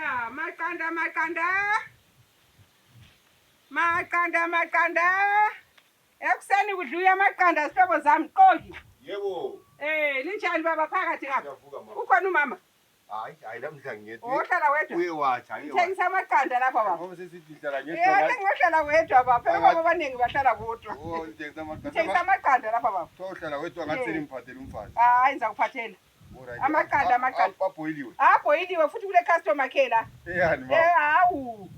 Aya, maqanda. Ekuseni kudluya amaqanda sihlobo zami qoki. Yebo. Linjani baba phakathi ngapha? Ngiyavuka mama. Ukhona umama? Hayi namhla ngiyedwa. Ohlala wedwa? Uyewathi Ngithengisa amaqanda lapha baba. Ngoba sesithi hlala ngedwa. Ngohlala wedwa baba. Phela baba abaningi bahlala kodwa. Ngithengisa amaqanda. Ngithengisa amaqanda lapha baba. Uhlala wedwa ngathi ngiphathele umfazi. Hayi ngizakuphathela. Amaqanda. Abhoyiliwe. Abhoyiliwe futhi kule customer care la. Yani baba. Hawu.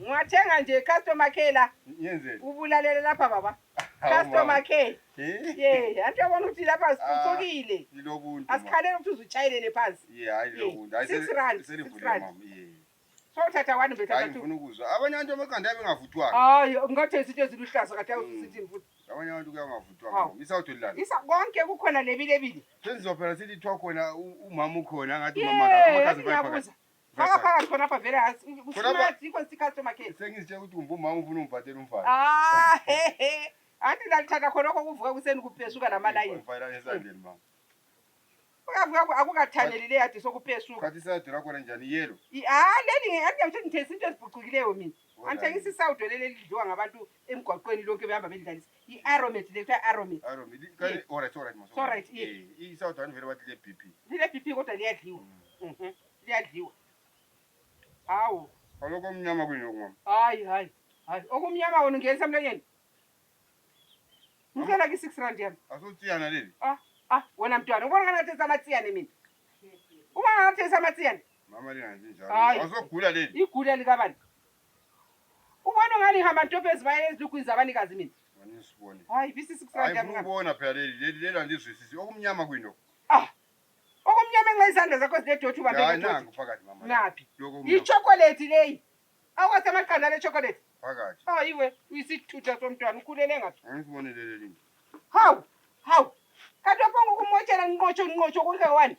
Ngiwathenga nje customer care la. Yenzeni? Ubulalele lapha baba. Customer care. Anti yabona ukuthi lapha siphucukile. Ilobuntu. Asikhalele ukuthi uzutshayelele phansi. Hayi ilobuntu. Hayi selivule mama. So uthatha wani bethatha Hayi ngifuna ukuzwa. Abanye abantu amaqanda abengavuthwanga. Hayi ungathi izinto eziluhlaza kade awusithini futhi. Abanye abantu kuyangavuthwanga. Isawutholana. Isa konke kukhona lebile. Senzizophela sithi thwa khona umama ukhona ngathi umama amakazi bayaphakathi. Phakathi khona apha vele usimart ikho customer care. Sengizitshela ukuthi umama ufuna ungiphathele umfazi. Anti ndalithatha khona kuvuka kuseni kuphesuka namalayini. Ufayela esandleni mama. Uyavuka akukathaneli le yadi sokuphesuka. Khathi sadura khona njani yelo? Leli anti ngithengisa into eziphucukileyo mina. Angithengisa isawudo leli lidliwa ngabantu emgwaqweni lonke behamba bedlalisa. I-aromat le kuthiwa aromat. Aromat. Kale alright mama. Alright. Isawudo vele bathi le BP. Lile BP kodwa liyadliwa. Liyadliwa. Hawu. Aloko omnyama kwini mama? Hayi. Okumnyama wona ungenisa emlonyeni. Ngicela ki 6 rand yami. Asotsiyana leli. Wena mntwana ubona ngathesa amatsiyane mina. Ubona ngathesa amatsiyane. Mama lingazi njalo. Asogula leli. Igula likabani. Ubona ngani hamba ntope ezibaye ezilukhwini zabanikazi mina. Ngani sibone. Hayi bisi 6 rand yami. Hayi ubona phela leli andizwisisi. Okumnyama kwini lokho? Okumnyama enxa izandla zakho zinedothu bambe. Hayi nangu phakathi mama. Naphi? I-chocolate leyi. Awukwathi amaqanda le chocolate. Phakathi. Hayiwe uyisithutha somntwana ukhulele ngaphi? Angisibonele leli. Hawu. Kanti wabonga ukumotshela nqotsho konke wani.